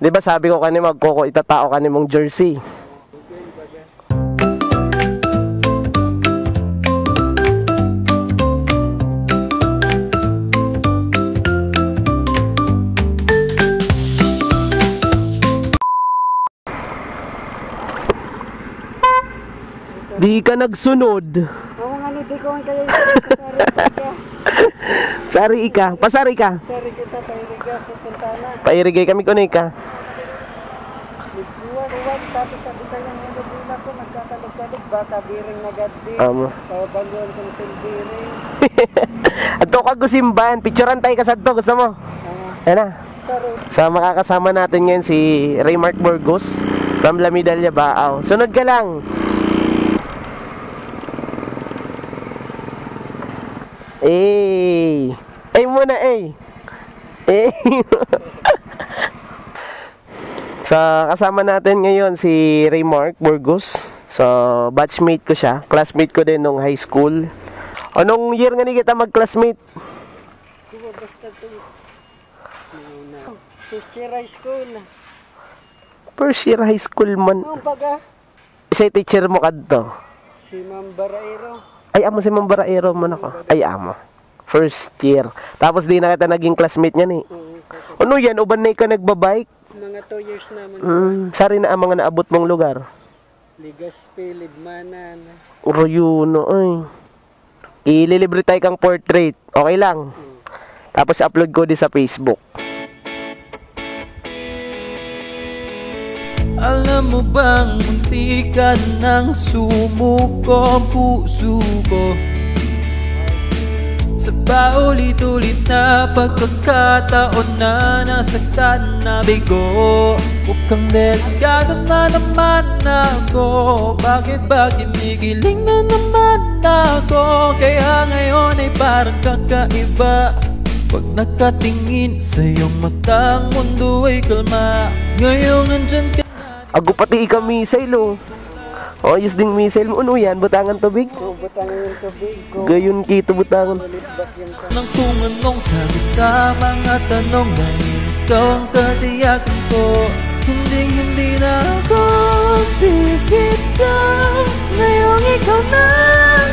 Di ba sabi ko kanina magkoko itatao ka ni mong jersey. Di ka nagsunod. Oo nga, di ko kayo. Sari ka. Pasari ka. Sari kita, pairiga, pupunta na. Pairigay kami kunin ka. Nagbuwan, tapos sabi kayo ng nabila ko, nagkakalog-kalog, baka biring nagadi. Kawabanyon kong silbiring. Ato ka gusimban. Picturean tayo kasadto. Gusto mo? Yan na. Sa makakasama natin ngayon si Raymark Burgos from La Medalla, Baaw. Sunod ka lang. Ay muna Sa kasama natin ngayon si Raymark Burgos. So batchmate ko siya, classmate ko din nung high school. Anong year nga ni kita mag-classmate? Basta first year high school. First year high school man. Baga Isa teacher mo kadto? si Ma'am Baraero. Ay, amo si Ma'am Baraero man ako. Ay, amo. First year. Tapos di na kita naging classmate niya ni. Ano yan? Uban na ka nagbabike? Mga 2 years naman. Sari na ang mga naabot mong lugar? Ligaspi, Libmanan. Royuno, ay. Ililibre tayo kang portrait. Okay lang. Tapos upload ko din sa Facebook. Alam mo bang munti ka nang sumuko ang puso ko sa paulit-ulit na pagkakataon na nasaktan na bigo. Huwag kang delikado na naman ako. Bakit ba kinikilig na naman ako? Kaya ngayon ay parang kakaiba. Pag nakatingin sa iyong matang mundo ay kalma. Ngayon andyan ka. Ago pati ikaw missile oh. Oh, ayos ding missile mo. Ano yan? Butangan tubig? Oo, butangan yung tubig ko. Gayon kito butangan. Nang kung anong sagot sa mga tanong dahil ikaw ang katiyakan ko. Hindi na ako bibitaw. Ngayong ikaw na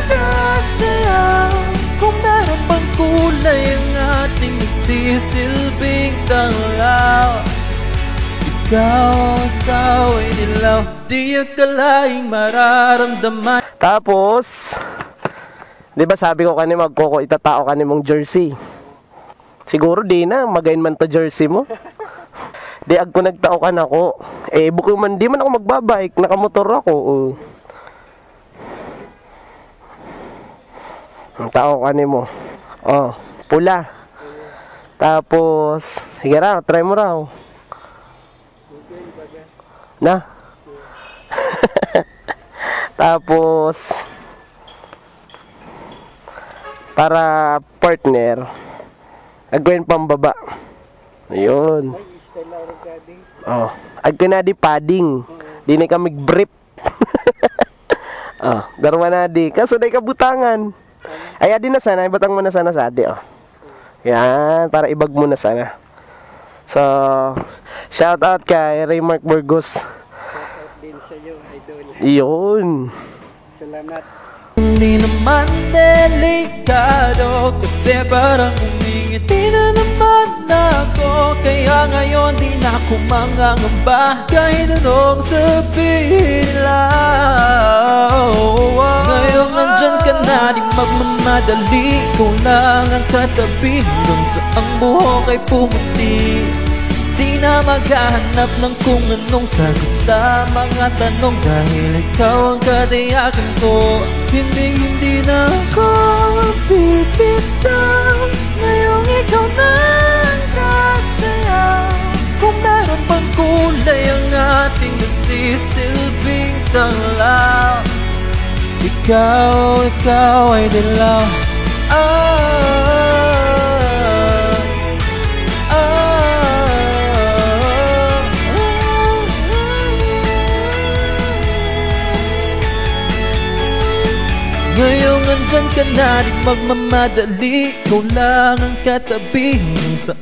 kasaya. Kung meron bang kulay ang ating nagsisilbing tanglaw. Ikaw ay nilaw. Di akalaing mararamdaman. Tapos, di ba sabi ko kanina magkoko itatao ka ni mong jersey. Siguro di na, magayin man to jersey mo. Di ag ko nagtao ka na ko. Bukod man, di man ako magbabike, nakamotor ako. Ang tao ka ni mo. Oh, pula. Tapos, sige raw, try mo raw. Na. Tapos para partner agawin pambaba. Ayun. Oh, agawin na di padding. Di na ka mag-brief. Oh, darwa na di. Kaso day kabutangan. Ay adi na sana, ibatang mo na sana sa adi oh. Yan, para ibag mo na sana. So, shout out kay Raymark Burgos. Shout out din sa iyo, idol. Iyon. Salamat. Hindi naman delikado kasi parang umingiti na naman ako. Kaya ngayon di na ako mangangamba kahit anong sabihin nila. Ngayon andyan ka na, di magmamadali. Ikaw lang ang katabi hanggang sa ang buhok ay pumuti. Di na maghahanap ng kung anong sagot sa mga tanong dahil ikaw ang katiyakan ko. Hindi na ako bibitaw. Ngayong ikaw na ang kasaya. Kung meron bang kulay ang ating nagsisilbing tanglaw. Ikaw ay dilaw. Ngayong andyan ka na, di magmamadali. Ikaw lang ang katabi sa